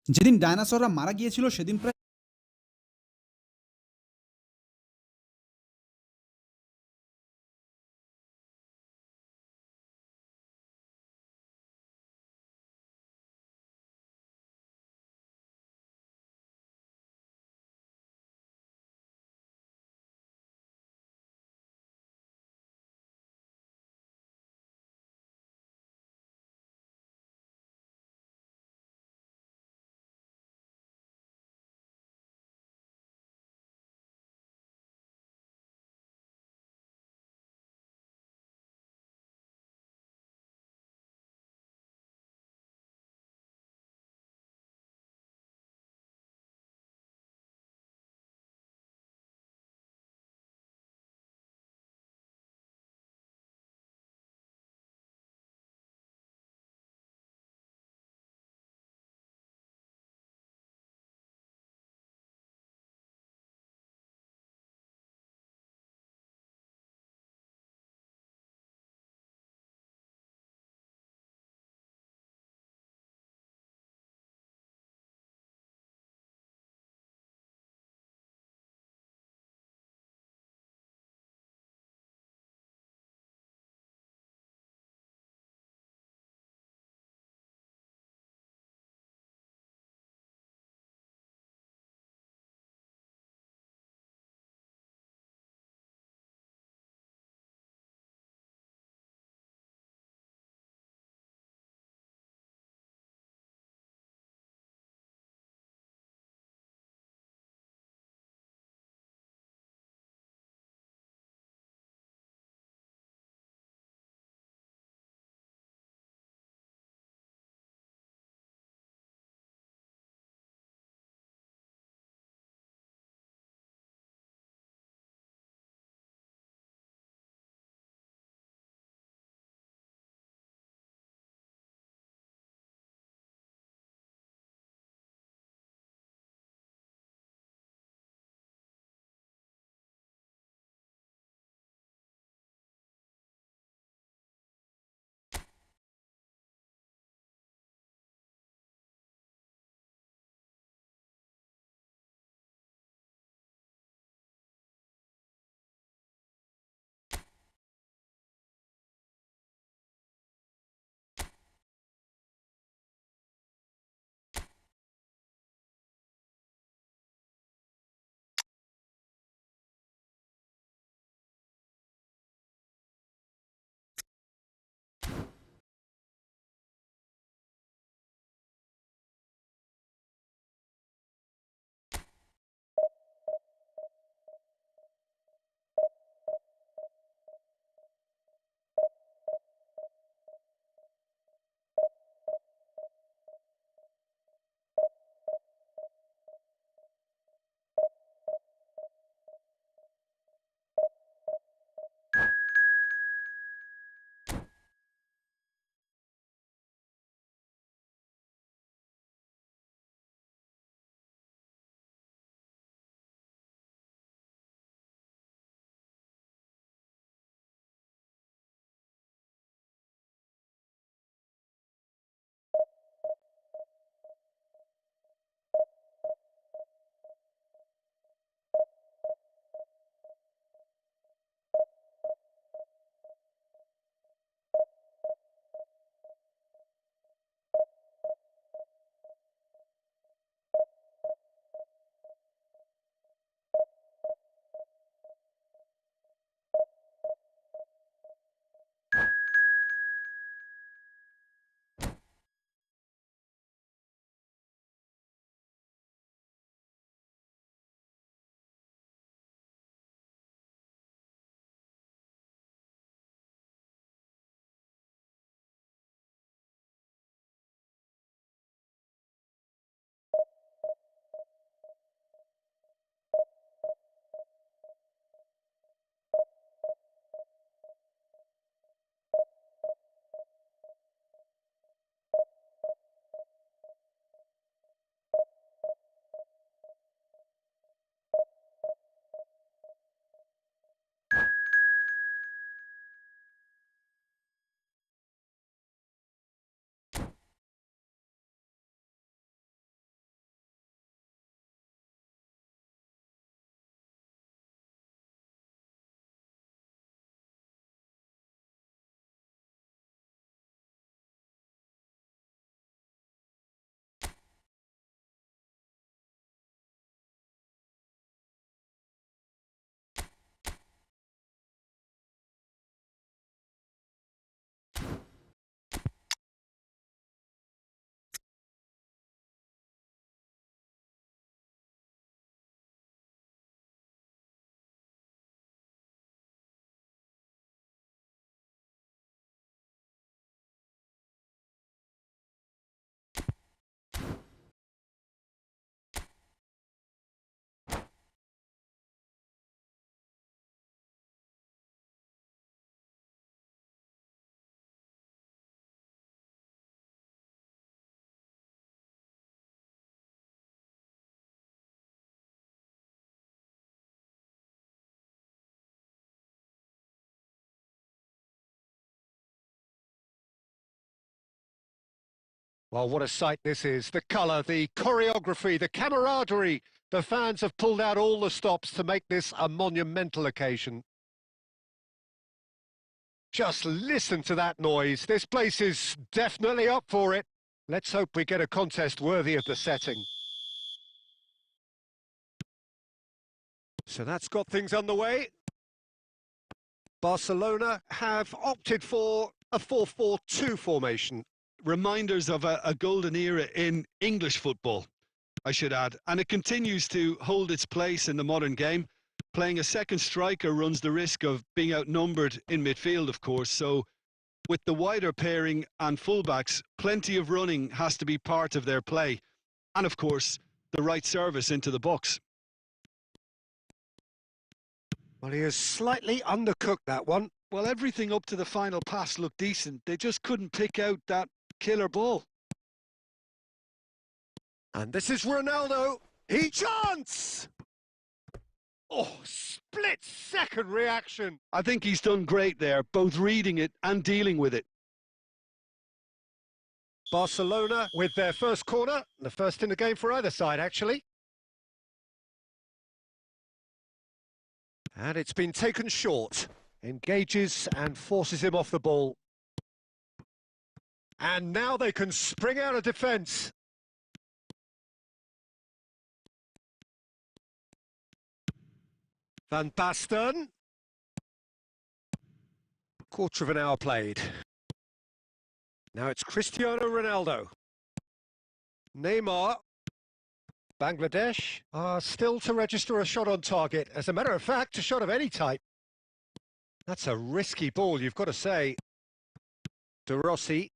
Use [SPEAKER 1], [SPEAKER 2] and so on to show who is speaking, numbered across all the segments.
[SPEAKER 1] যেদিন ডায়নোসররা মারা গিয়েছিল সেদিন প্রায়
[SPEAKER 2] Well, what a sight this is. The colour, the choreography, the camaraderie. The fans have pulled out all the stops to make this a monumental occasion. Just listen to that noise. This place is definitely up for it. Let's hope we get a contest worthy of the setting. So that's got things underway. Barcelona have opted for a 4-4-2 formation.
[SPEAKER 3] Reminders of a golden era in English football, I should add. And it continues to hold its place in the modern game. Playing a second striker runs the risk of being outnumbered in midfield, of course. So with the wider pairing and fullbacks, plenty of running has to be part of their play. And of course, the right service into the box.
[SPEAKER 2] Well, he has slightly undercooked that one.
[SPEAKER 3] Well, everything up to the final pass looked decent. They just couldn't pick out that killer ball.
[SPEAKER 2] And this is Ronaldo. He chance! Oh, split-second reaction.
[SPEAKER 3] I think he's done great there, both reading it and dealing with it.
[SPEAKER 2] Barcelona with their first corner, the first in the game for either side, actually. And it's been taken short. Engages and forces him off the ball. And now they can spring out of defence. Van Basten. Quarter of an hour played. Now it's Cristiano Ronaldo. Neymar. Bangladesh are still to register a shot on target. As a matter of fact, a shot of any type. That's a risky ball, you've got to say. De Rossi.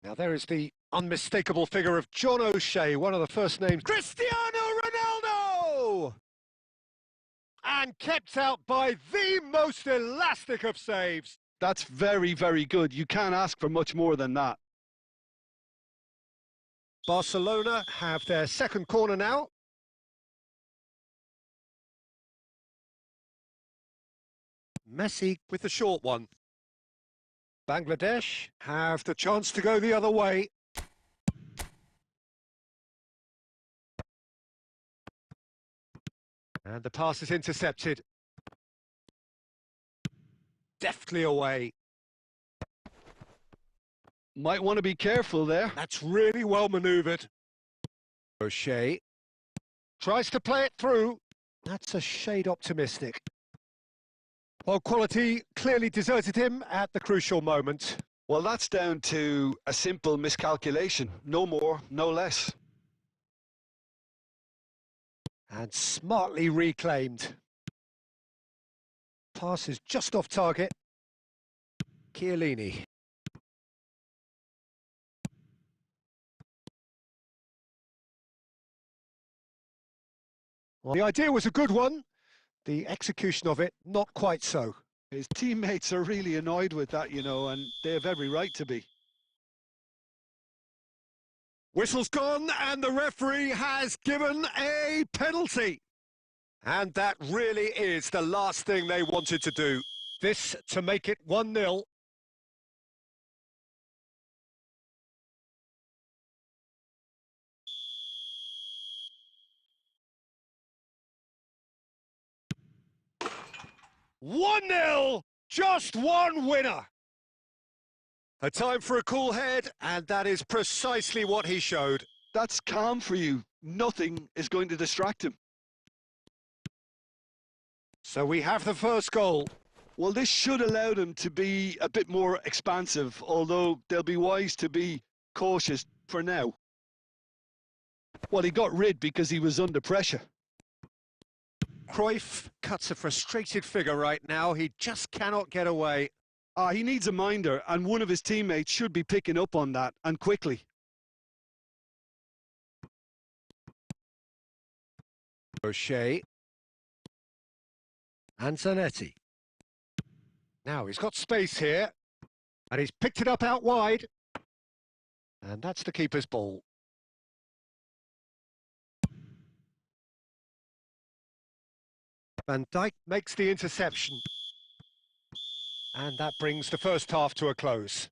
[SPEAKER 2] Now there is the unmistakable figure of John O'Shea, one of the first names. Cristiano Ronaldo! And kept out by the most elastic of saves.
[SPEAKER 3] That's very, very good. You can't ask for much more than that.
[SPEAKER 2] Barcelona have their second corner now. Messi with the short one. Bangladesh have the chance to go the other way. And the pass is intercepted. Deftly away.
[SPEAKER 3] Might want to be careful there.
[SPEAKER 2] That's really well manoeuvred. O'Shea tries to play it through. That's a shade optimistic. Well, quality clearly deserted him at the crucial moment.
[SPEAKER 3] Well, that's down to a simple miscalculation. No more, no less.
[SPEAKER 2] And smartly reclaimed. Pass is just off target. Chiellini. Well, the idea was a good one. The execution of it, not quite so.
[SPEAKER 3] His teammates are really annoyed with that, you know, and they have every right to be.
[SPEAKER 2] Whistle's gone, and the referee has given a penalty. And that really is the last thing they wanted to do. This to make it 1-0. Just one winner. A time for a cool head, and that is precisely what he showed.
[SPEAKER 3] That's calm for you. Nothing is going to distract him.
[SPEAKER 2] So we have the first goal.
[SPEAKER 3] Well, this should allow them to be a bit more expansive, although they'll be wise to be cautious for now. Well, he got rid because he was under pressure.
[SPEAKER 2] Cruyff cuts a frustrated figure right now. He just cannot get away.
[SPEAKER 3] He needs a minder, and one of his teammates should be picking up on that, and quickly.
[SPEAKER 2] O'Shea. And Zanetti. Now he's got space here, and he's picked it up out wide. And that's the keeper's ball. Van Dijk makes the interception. And that brings the first half to a close.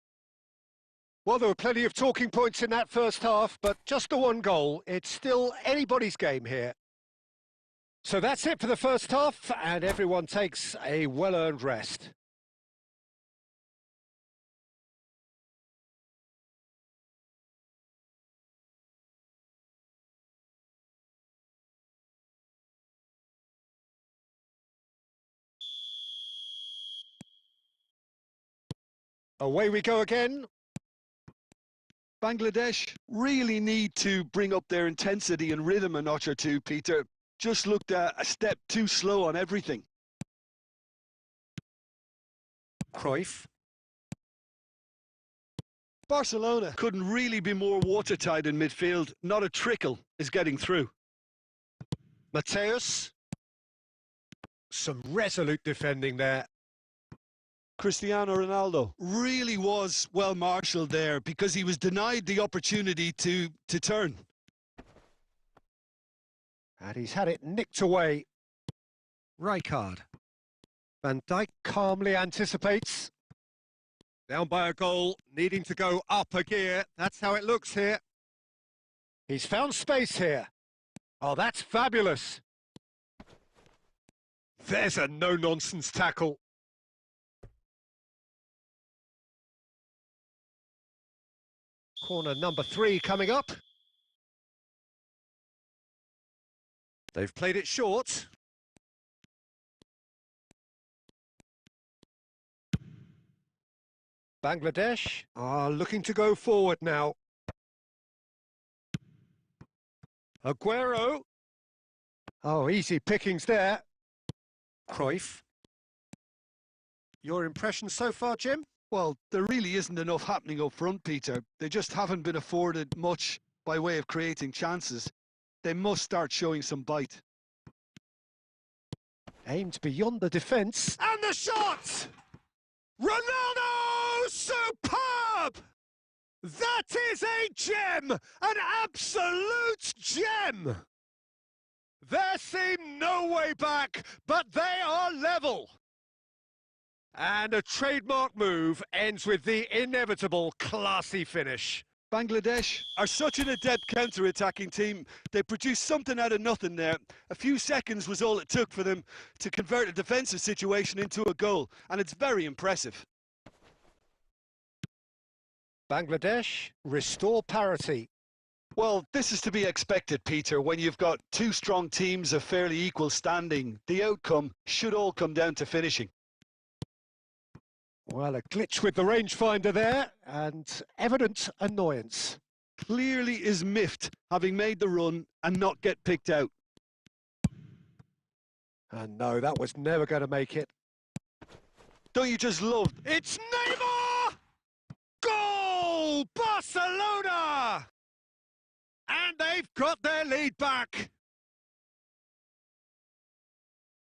[SPEAKER 2] Well, there were plenty of talking points in that first half, but just the one goal. It's still anybody's game here. So that's it for the first half, and everyone takes a well-earned rest. Away we go again.
[SPEAKER 3] Bangladesh really need to bring up their intensity and rhythm a notch or two, Peter. Just looked a step too slow on everything.
[SPEAKER 2] Cruyff.
[SPEAKER 3] Barcelona couldn't really be more watertight in midfield. Not a trickle is getting through.
[SPEAKER 2] Mateus. Some resolute defending there.
[SPEAKER 3] Cristiano Ronaldo really was well marshalled there because he was denied the opportunity to turn.
[SPEAKER 2] And he's had it nicked away. Rijkaard. Van Dijk calmly anticipates. Down by a goal, needing to go up a gear. That's how it looks here. He's found space here. Oh, that's fabulous. There's a no-nonsense tackle. Corner number 3 coming up. They've played it short. Bangladesh are looking to go forward now. Aguero. Oh, easy pickings there. Cruyff. Your impression so far, Jim?
[SPEAKER 3] Well, there really isn't enough happening up front, Peter. They just haven't been afforded much by way of creating chances. They must start showing some bite.
[SPEAKER 2] Aimed beyond the defence. And the shot! Ronaldo! Superb! That is a gem! An absolute gem! There seemed no way back, but they are level. And a trademark move ends with the inevitable classy finish.
[SPEAKER 3] Bangladesh are such an adept counter-attacking team. They produced something out of nothing there. A few seconds was all it took for them to convert a defensive situation into a goal, and it's very impressive.
[SPEAKER 2] Bangladesh restore parity.
[SPEAKER 3] Well, this is to be expected, Peter. When you've got two strong teams of fairly equal standing, the outcome should all come down to finishing.
[SPEAKER 2] Well, a glitch with the rangefinder there, and evident annoyance.
[SPEAKER 3] Clearly is miffed, having made the run and not get picked out.
[SPEAKER 2] And no, that was never going to make it.
[SPEAKER 3] Don't you just love...
[SPEAKER 2] It's Neymar! Goal! Barcelona! And they've got their lead back.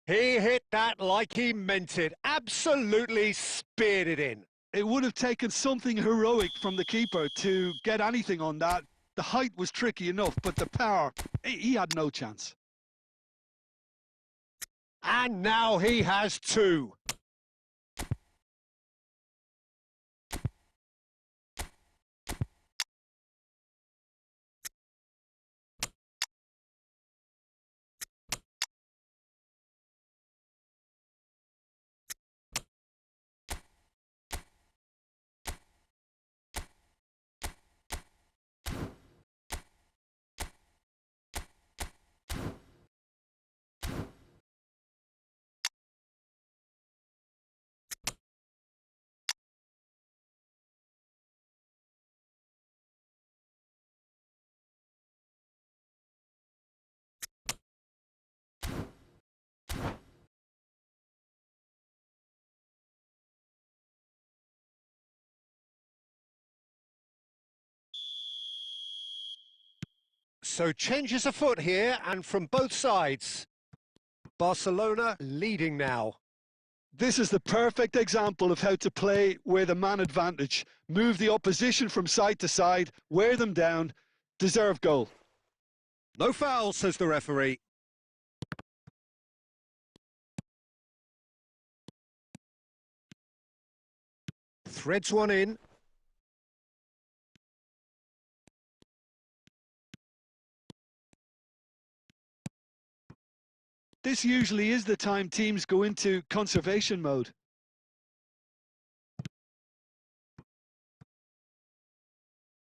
[SPEAKER 2] He hit that like he meant it. Absolutely speared it in.
[SPEAKER 3] It would have taken something heroic from the keeper to get anything on that. The height was tricky enough, but the power, he had no chance.
[SPEAKER 2] And now he has 2. So changes afoot here, and from both sides. Barcelona leading now.
[SPEAKER 3] This is the perfect example of how to play with a man advantage. Move the opposition from side to side, wear them down, deserve goal.
[SPEAKER 2] No foul, says the referee. Threads one in.
[SPEAKER 3] This usually is the time teams go into conservation mode.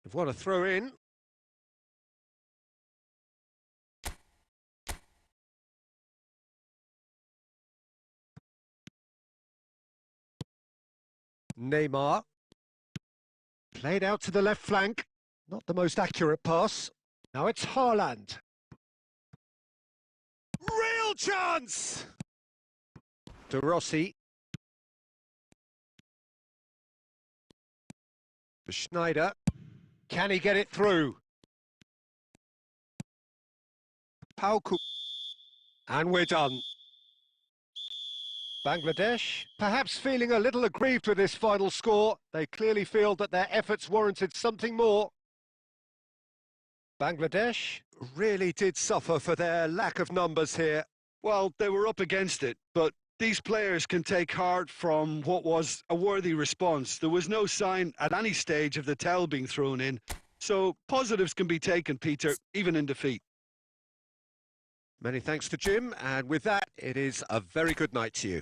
[SPEAKER 2] They've won a throw in. Neymar. Played out to the left flank. Not the most accurate pass. Now it's Haaland. Real chance! De Rossi. For Schneider. Can he get it through? Pauku. And we're done. Bangladesh, perhaps feeling a little aggrieved with this final score. They clearly feel that their efforts warranted something more. Bangladesh really did suffer for their lack of numbers here.
[SPEAKER 3] Well, they were up against it, but these players can take heart from what was a worthy response. There was no sign at any stage of the towel being thrown in, so positives can be taken, Peter, even in defeat.
[SPEAKER 2] Many thanks to Jim, and with that, it is a very good night to you.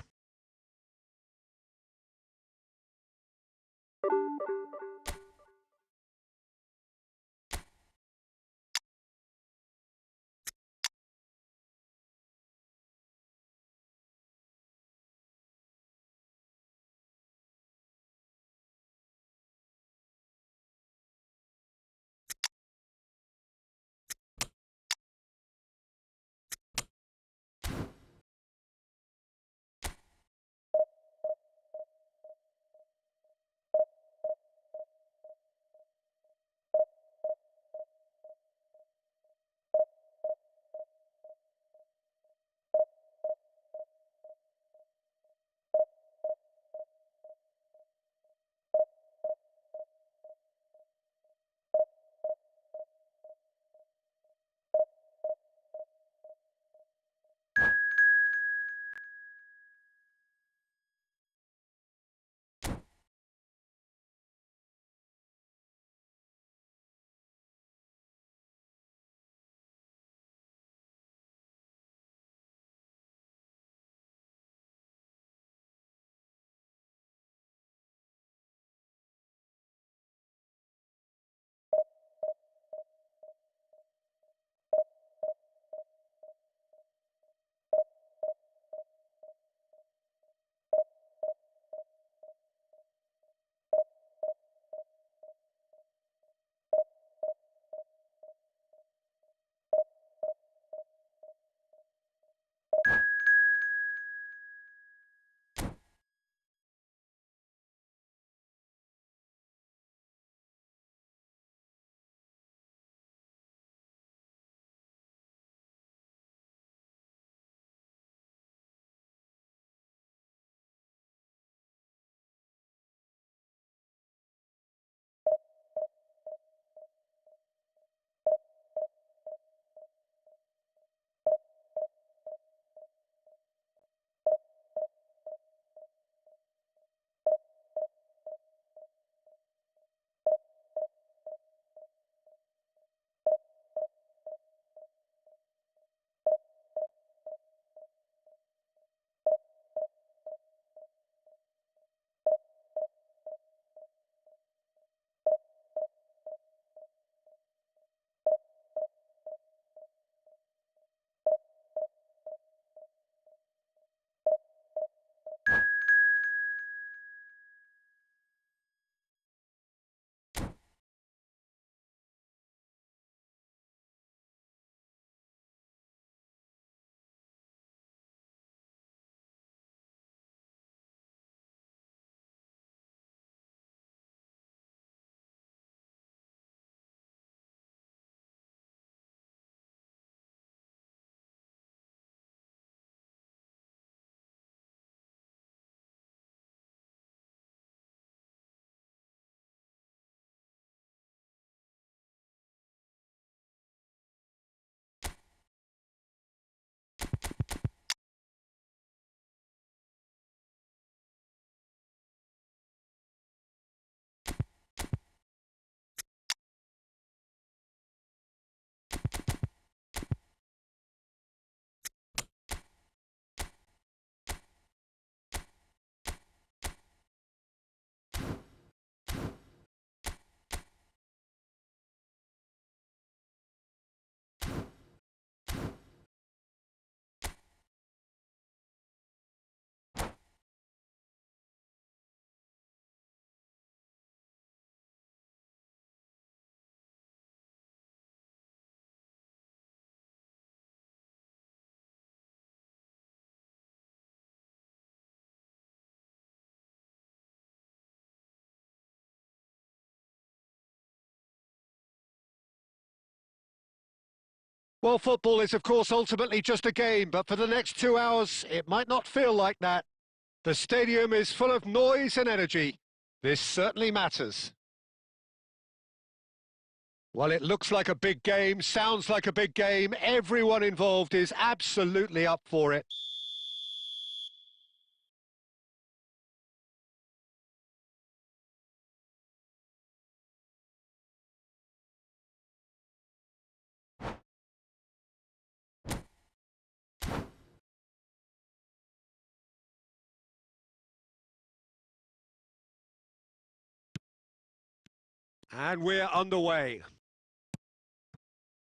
[SPEAKER 2] Well, football is, of course, ultimately just a game, but for the next 2 hours, it might not feel like that. The stadium is full of noise and energy. This certainly matters. Well, it looks like a big game, sounds like a big game. Everyone involved is absolutely up for it. And we're underway.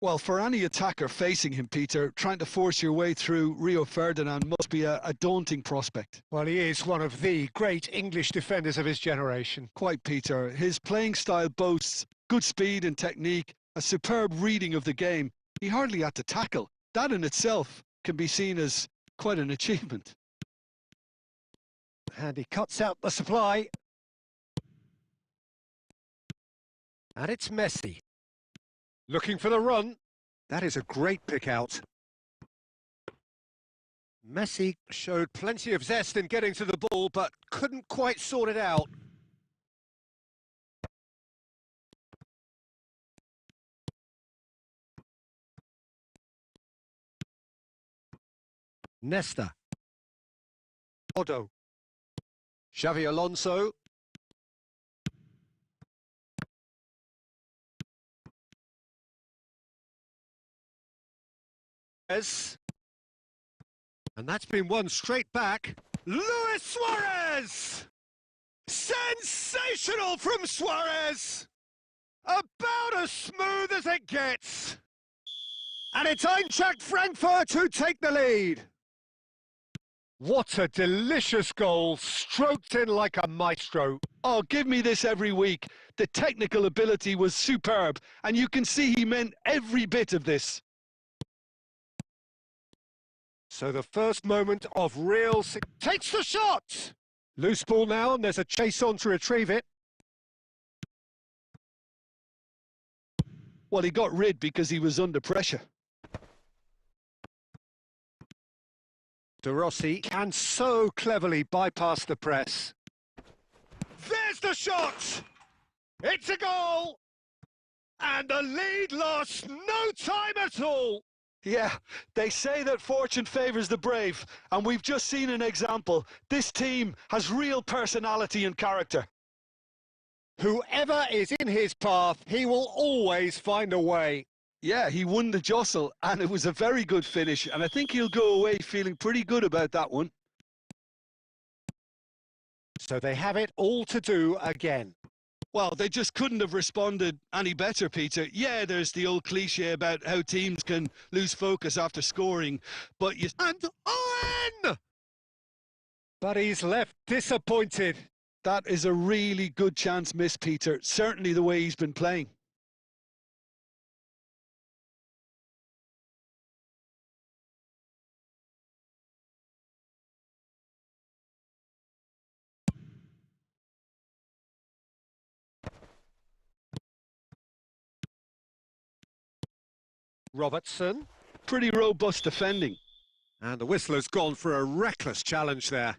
[SPEAKER 3] Well, for any attacker facing him, Peter, trying to force your way through Rio Ferdinand must be a daunting prospect.
[SPEAKER 2] Well, he is one of the great English defenders of his generation.
[SPEAKER 3] Quite, Peter. His playing style boasts good speed and technique, a superb reading of the game. He hardly had to tackle. That in itself can be seen as quite an achievement.
[SPEAKER 2] And he cuts out the supply. And it's Messi. Looking for the run. That is a great pick out. Messi showed plenty of zest in getting to the ball, but couldn't quite sort it out. Nesta. Odo. Xavi Alonso. And that's been won straight back. Luis Suarez! Sensational from Suarez! About as smooth as it gets. And it's Eintracht Frankfurt who take the lead. What a delicious goal, stroked in like a maestro.
[SPEAKER 3] Oh, give me this every week. The technical ability was superb, and you can see he meant every bit of this.
[SPEAKER 2] So the first moment of real... Takes the shot! Loose ball now, and there's a chase on to retrieve it.
[SPEAKER 3] Well, he got rid because he was under pressure.
[SPEAKER 2] De Rossi can so cleverly bypass the press. There's the shot! It's a goal! And the lead lost no time at all!
[SPEAKER 3] Yeah, they say that fortune favours the brave, and we've just seen an example. This team has real personality and character.
[SPEAKER 2] Whoever is in his path, he will always find a way.
[SPEAKER 3] Yeah, he won the jostle, and it was a very good finish, and I think he'll go away feeling pretty good about that one.
[SPEAKER 2] So they have it all to do again.
[SPEAKER 3] Well, they just couldn't have responded any better, Peter. Yeah, there's the old cliche about how teams can lose focus after scoring, but you...
[SPEAKER 2] And Owen! But he's left disappointed.
[SPEAKER 3] That is a really good chance missed, Peter. Certainly the way he's been playing.
[SPEAKER 2] Robertson.
[SPEAKER 3] Pretty robust defending.
[SPEAKER 2] And the whistler's gone for a reckless challenge there.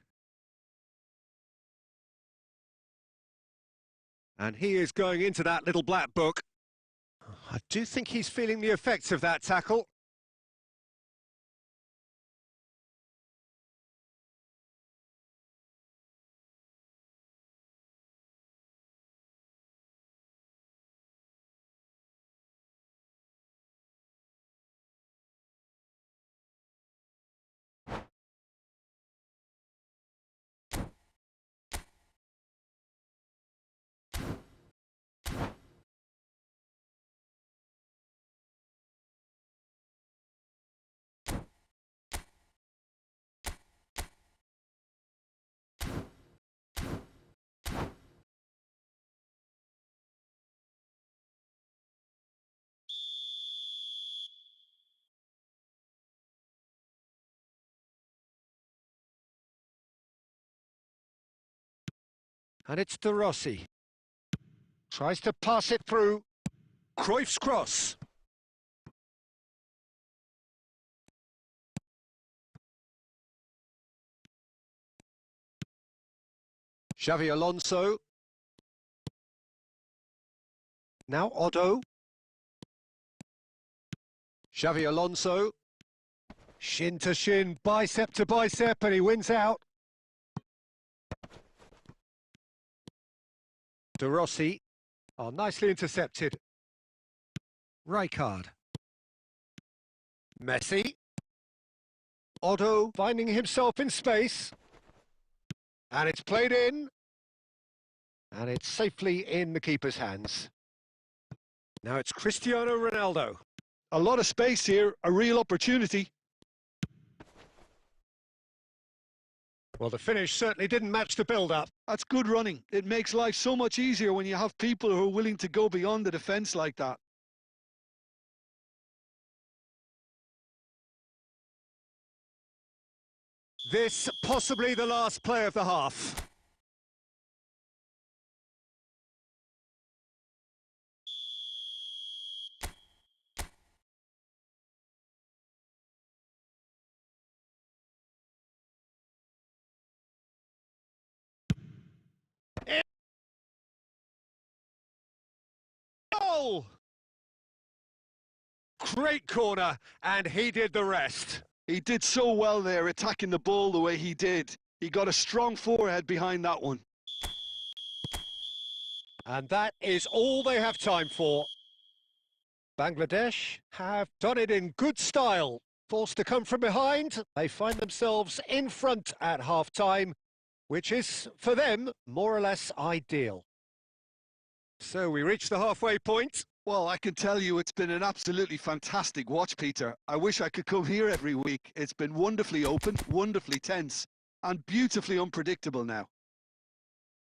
[SPEAKER 2] And he is going into that little black book. I do think he's feeling the effects of that tackle. And it's De Rossi. Tries to pass it through. Cruyff's cross. Xavi Alonso. Now Otto. Xavi Alonso. Shin to shin, bicep to bicep, and he wins out. De Rossi. Oh, nicely intercepted. Rijkaard. Messi. Otto finding himself in space. And it's played in. And it's safely in the keeper's hands. Now it's Cristiano Ronaldo.
[SPEAKER 3] A lot of space here, a real opportunity.
[SPEAKER 2] Well, the finish certainly didn't match the build-up.
[SPEAKER 3] That's good running. It makes life so much easier when you have people who are willing to go beyond the defence like that.
[SPEAKER 2] This possibly the last play of the half. Goal! Great corner, and he did the rest.
[SPEAKER 3] He did so well there, attacking the ball the way he did. He got a strong forehead behind that one.
[SPEAKER 2] And that is all they have time for. Bangladesh have done it in good style. Forced to come from behind, they find themselves in front at half-time, which is, for them, more or less ideal. So we reach the halfway point.
[SPEAKER 3] Well, I can tell you it's been an absolutely fantastic watch, Peter. I wish I could come here every week. It's been wonderfully open, wonderfully tense, and beautifully unpredictable now.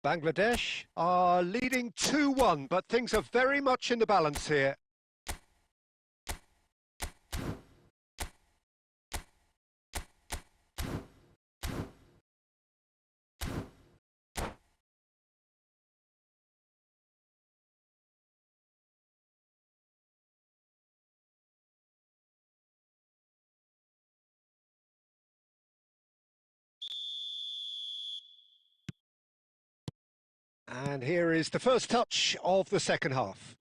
[SPEAKER 2] Bangladesh are leading 2-1, but things are very much in the balance here. And here is the first touch of the second half.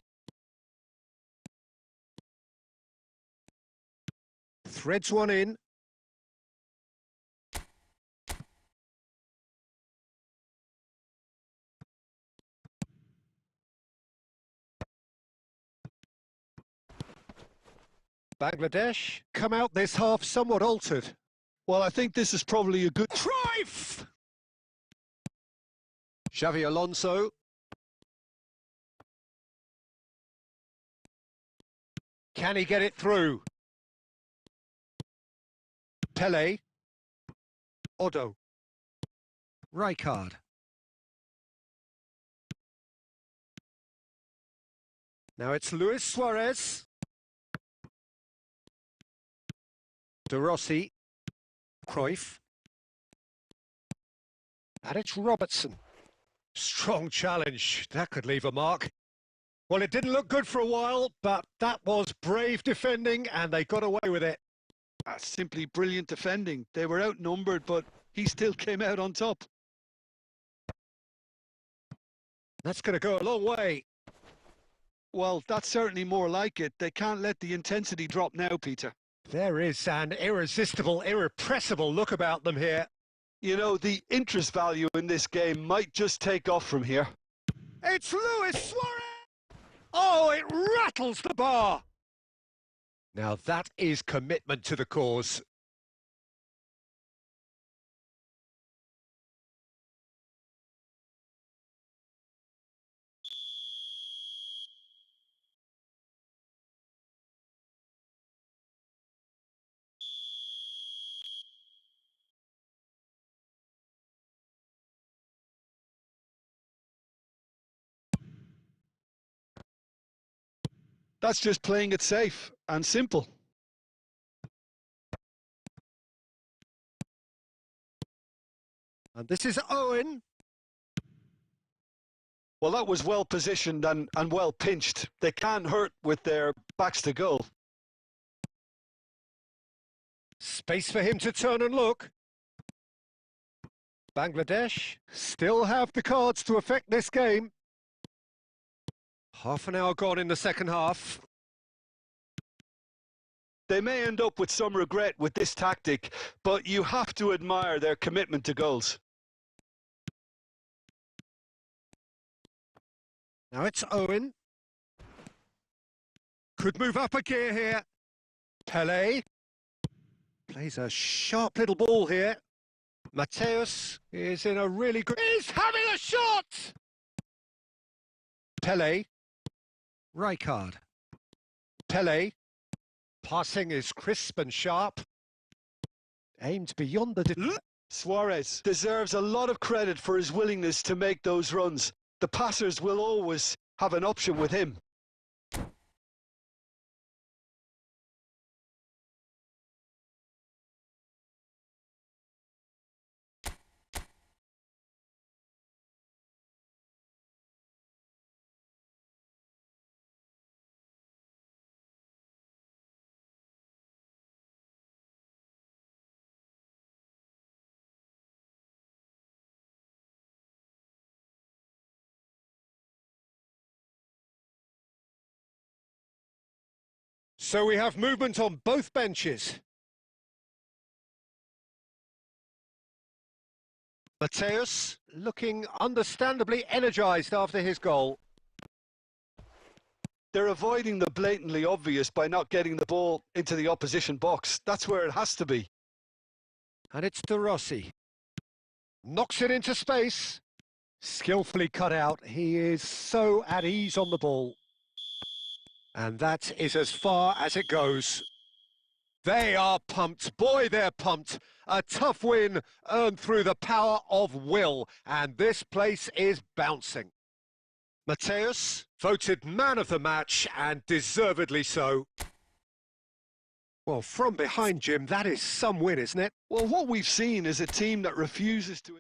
[SPEAKER 2] Threads one in. Bangladesh come out this half somewhat altered.
[SPEAKER 3] Well, I think this is probably a good...
[SPEAKER 2] Cruyff! Xavi Alonso. Can he get it through? Pele. Otto. Rijkaard. Now it's Luis Suarez. De Rossi. Cruyff. And it's Robertson. Strong challenge. That could leave a mark. Well, it didn't look good for a while, but that was brave defending, and they got away with it.
[SPEAKER 3] That's simply brilliant defending. They were outnumbered, but he still came out on top.
[SPEAKER 2] That's going to go a long way.
[SPEAKER 3] Well, that's certainly more like it. They can't let the intensity drop now, Peter.
[SPEAKER 2] There is an irresistible, irrepressible look about them here.
[SPEAKER 3] You know, the interest value in this game might just take off from here.
[SPEAKER 2] It's Luis Suarez! Oh, it rattles the bar! Now that is commitment to the cause.
[SPEAKER 3] That's just playing it safe and simple.
[SPEAKER 2] And this is Owen.
[SPEAKER 3] Well, that was well positioned and well pinched. They can't hurt with their backs to goal.
[SPEAKER 2] Space for him to turn and look. Bangladesh still have the cards to affect this game. Half an hour gone in the second half.
[SPEAKER 3] They may end up with some regret with this tactic, but you have to admire their commitment to goals.
[SPEAKER 2] Now it's Owen. Could move up a gear here. Pele. Plays a sharp little ball here. Mateus is in a really good... He's having a shot! Pele. Rijkaard. Pele. Passing is crisp and sharp. Aimed beyond the...
[SPEAKER 3] Suarez deserves a lot of credit for his willingness to make those runs. The passers will always have an option with him.
[SPEAKER 2] So we have movement on both benches. Mateus looking understandably energised after his goal.
[SPEAKER 3] They're avoiding the blatantly obvious by not getting the ball into the opposition box. That's where it has to be.
[SPEAKER 2] And it's De Rossi. Knocks it into space. Skillfully cut out. He is so at ease on the ball. And that is as far as it goes. They are pumped. Boy, they're pumped. A tough win earned through the power of will. And this place is bouncing. Mateus voted man of the match, and deservedly so. Well, from behind, Jim, that is some win, isn't it?
[SPEAKER 3] Well, what we've seen is a team that refuses to...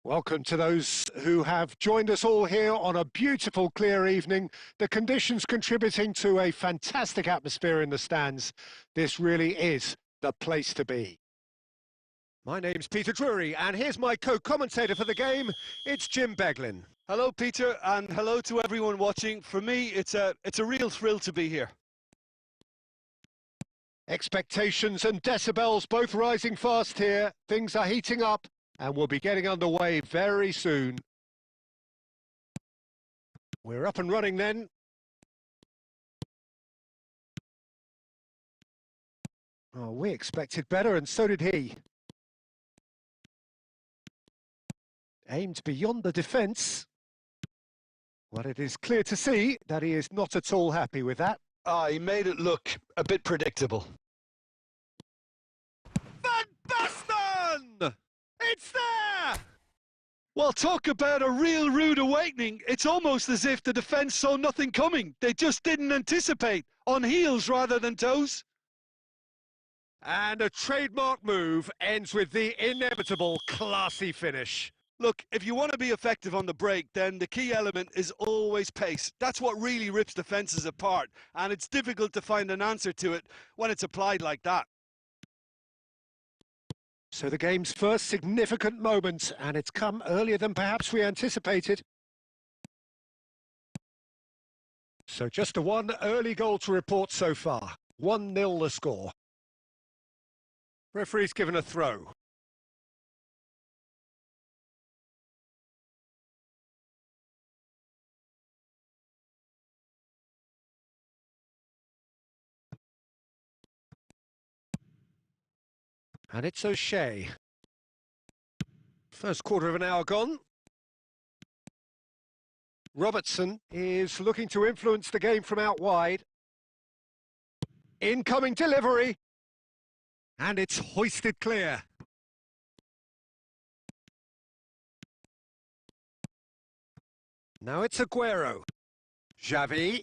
[SPEAKER 2] Welcome to those who have joined us all here on a beautiful, clear evening. The conditions contributing to a fantastic atmosphere in the stands. This really is the place to be. My name's Peter Drury, and here's my co-commentator for the game. It's Jim Beglin.
[SPEAKER 3] Hello, Peter, and hello to everyone watching. For me, it's a real thrill to be here.
[SPEAKER 2] Expectations and decibels both rising fast here. Things are heating up, and we'll be getting underway very soon. We're up and running then. Oh, we expected better, and so did he. Aimed beyond the defence. Well, it is clear to see that he is not at all happy with that.
[SPEAKER 3] He made it look a bit predictable.
[SPEAKER 2] Van Basten! It's there!
[SPEAKER 3] Well, talk about a real rude awakening. It's almost as if the defence saw nothing coming. They just didn't anticipate, on heels rather than toes.
[SPEAKER 2] And a trademark move ends with the inevitable classy finish.
[SPEAKER 3] Look, if you want to be effective on the break, then the key element is always pace. That's what really rips defences apart, and it's difficult to find an answer to it when it's applied like that.
[SPEAKER 2] So the game's first significant moment, and it's come earlier than perhaps we anticipated. So just one early goal to report so far. 1-0 the score. Referee's given a throw. And it's O'Shea. First quarter of an hour gone. Robertson is looking to influence the game from out wide. Incoming delivery. And it's hoisted clear. Now it's Aguero. Xavi.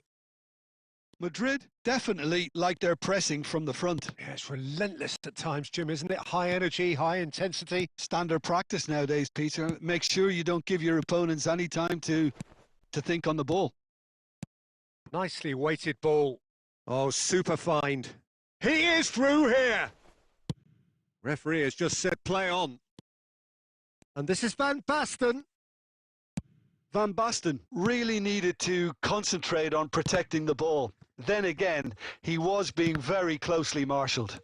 [SPEAKER 3] Madrid definitely like their pressing from the front.
[SPEAKER 2] Yeah, it's relentless at times, Jim, isn't it? High energy, high intensity.
[SPEAKER 3] Standard practice nowadays, Peter. Make sure you don't give your opponents any time to think on the ball.
[SPEAKER 2] Nicely weighted ball. Oh, super find. He is through here. Referee has just said play on. And this is Van Basten.
[SPEAKER 3] Van Basten really needed to concentrate on protecting the ball. Then again, he was being very closely marshalled.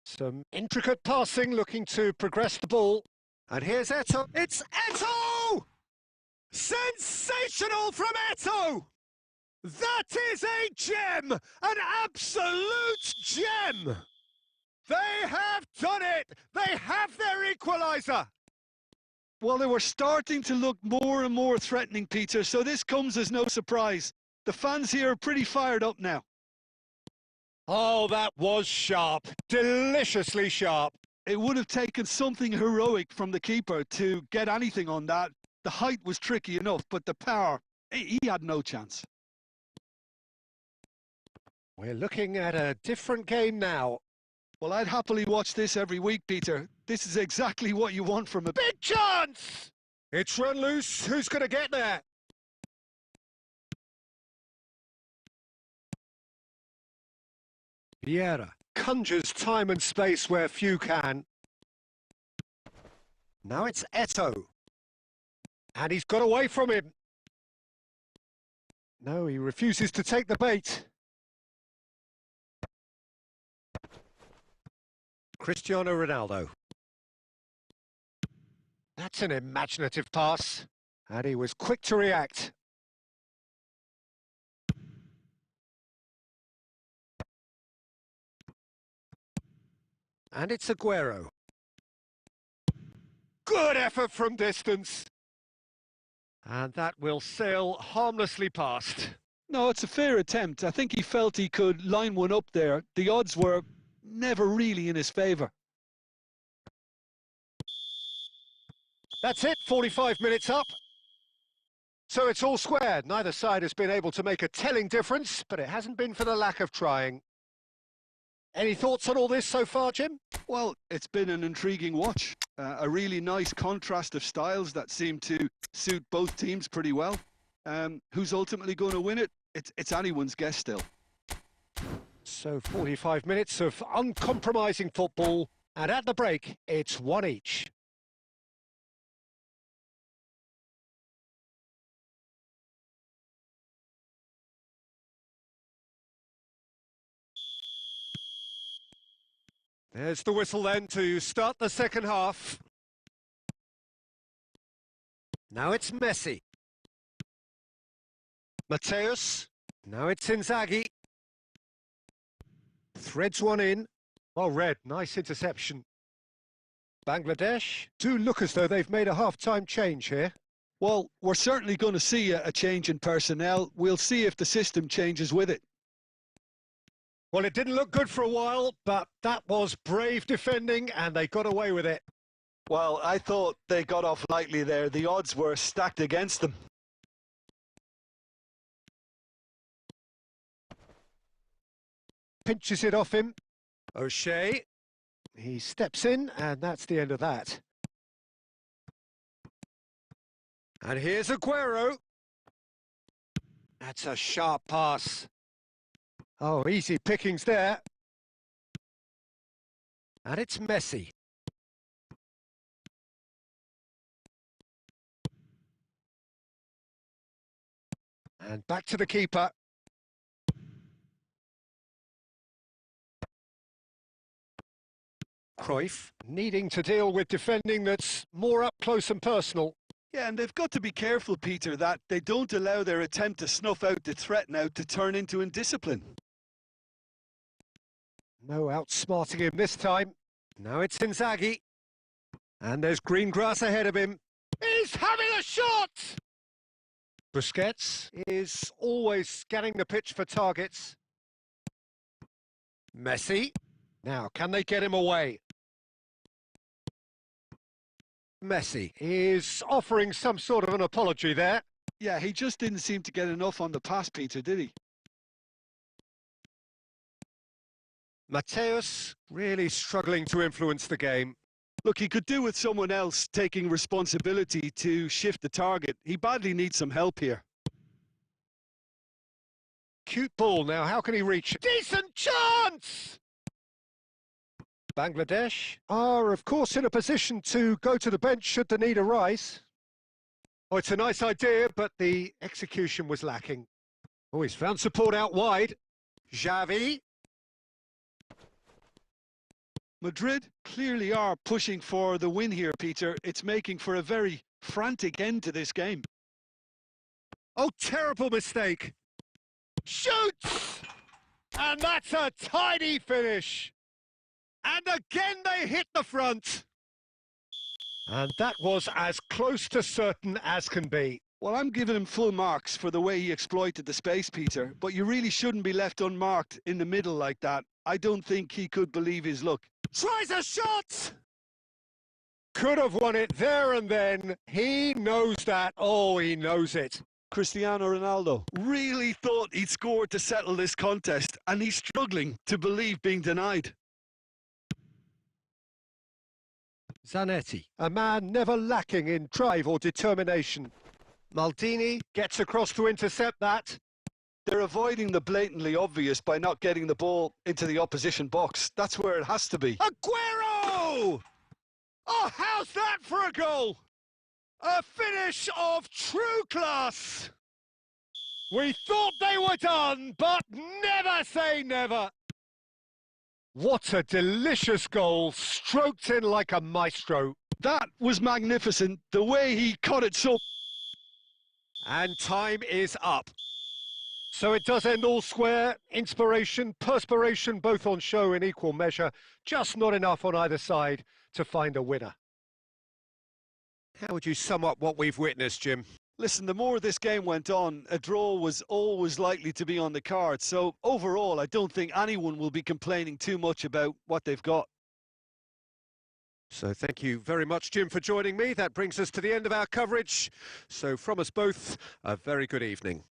[SPEAKER 2] Some intricate passing, looking to progress the ball. And here's Eto'o. It's Eto'o! Sensational from Eto'o! That is a gem! An absolute gem! They have done it! They have their equaliser!
[SPEAKER 3] Well, they were starting to look more and more threatening, Peter, so this comes as no surprise. The fans here are pretty fired up now.
[SPEAKER 2] Oh, that was sharp. Deliciously sharp.
[SPEAKER 3] It would have taken something heroic from the keeper to get anything on that. The height was tricky enough, but the power, he had no chance.
[SPEAKER 2] We're looking at a different game now.
[SPEAKER 3] Well, I'd happily watch this every week, Peter. This is exactly what you want from a
[SPEAKER 2] big chance! It's run loose. Who's going to get there? Vieira conjures time and space where few can. Now it's Eto'o. And he's got away from him. No, he refuses to take the bait. Cristiano Ronaldo. That's an imaginative pass. And he was quick to react. And it's Aguero. Good effort from distance. And that will sail harmlessly past.
[SPEAKER 3] No, it's a fair attempt. I think he felt he could line one up there. The odds were never really in his favour.
[SPEAKER 2] That's it, 45 minutes up. So it's all square. Neither side has been able to make a telling difference, but it hasn't been for the lack of trying. Any thoughts on all this so far, Jim?
[SPEAKER 3] Well, it's been an intriguing watch. A really nice contrast of styles that seem to suit both teams pretty well. Who's ultimately going to win it? It's anyone's guess still.
[SPEAKER 2] So 45 minutes of uncompromising football, and at the break, it's one each. There's the whistle then to start the second half. Now it's Messi. Mateus. Now it's Inzaghi. Threads one in. Oh, Red, nice interception. Bangladesh do look as though they've made a half-time change here.
[SPEAKER 3] Well, we're certainly going to see a change in personnel. We'll see if the system changes with it.
[SPEAKER 2] Well, it didn't look good for a while, but that was brave defending, and they got away with it.
[SPEAKER 3] Well, I thought they got off lightly there. The odds were stacked against them.
[SPEAKER 2] Pinches it off him. O'Shea. He steps in, and that's the end of that. And here's Aguero. That's a sharp pass. Oh, easy pickings there. And it's Messi. And back to the keeper. Cruyff needing to deal with defending that's more up close and personal.
[SPEAKER 3] Yeah, and they've got to be careful, Peter, that they don't allow their attempt to snuff out the threat now to turn into indiscipline.
[SPEAKER 2] No outsmarting him this time. Now it's Inzaghi. And there's green grass ahead of him. He's having a shot! Busquets is always scanning the pitch for targets. Messi. Now, can they get him away? Messi is offering some sort of an apology there.
[SPEAKER 3] Yeah, he just didn't seem to get enough on the pass, Peter, did he?
[SPEAKER 2] Mateus really struggling to influence the game.
[SPEAKER 3] Look, he could do with someone else taking responsibility to shift the target. He badly needs some help here.
[SPEAKER 2] Cute ball now, how can he reach? Decent chance! Bangladesh are, of course, in a position to go to the bench should the need arise. Oh, it's a nice idea, but the execution was lacking. Oh, he's found support out wide. Xavi.
[SPEAKER 3] Madrid clearly are pushing for the win here, Peter. It's making for a very frantic end to this game.
[SPEAKER 2] Oh, terrible mistake. Shoots! And that's a tidy finish. And again they hit the front. And that was as close to certain as can be.
[SPEAKER 3] Well, I'm giving him full marks for the way he exploited the space, Peter. But you really shouldn't be left unmarked in the middle like that. I don't think he could believe his luck.
[SPEAKER 2] Tries a shot! Could have won it there and then. He knows that. Oh, he knows it.
[SPEAKER 3] Cristiano Ronaldo really thought he'd scored to settle this contest, and he's struggling to believe being denied.
[SPEAKER 2] Zanetti, a man never lacking in drive or determination. Maldini gets across to intercept that.
[SPEAKER 3] They're avoiding the blatantly obvious by not getting the ball into the opposition box. That's where it has to be.
[SPEAKER 2] Aguero! Oh, how's that for a goal? A finish of true class. We thought they were done, but never say never. What a delicious goal, stroked in like a maestro.
[SPEAKER 3] That was magnificent, the way he caught it so...
[SPEAKER 2] And time is up. So it does end all square. Inspiration, perspiration, both on show in equal measure. Just not enough on either side to find a winner. How would you sum up what we've witnessed, Jim?
[SPEAKER 3] Listen, the more this game went on, a draw was always likely to be on the card. So overall, I don't think anyone will be complaining too much about what they've got.
[SPEAKER 2] So thank you very much, Jim, for joining me. That brings us to the end of our coverage. So from us both, a very good evening.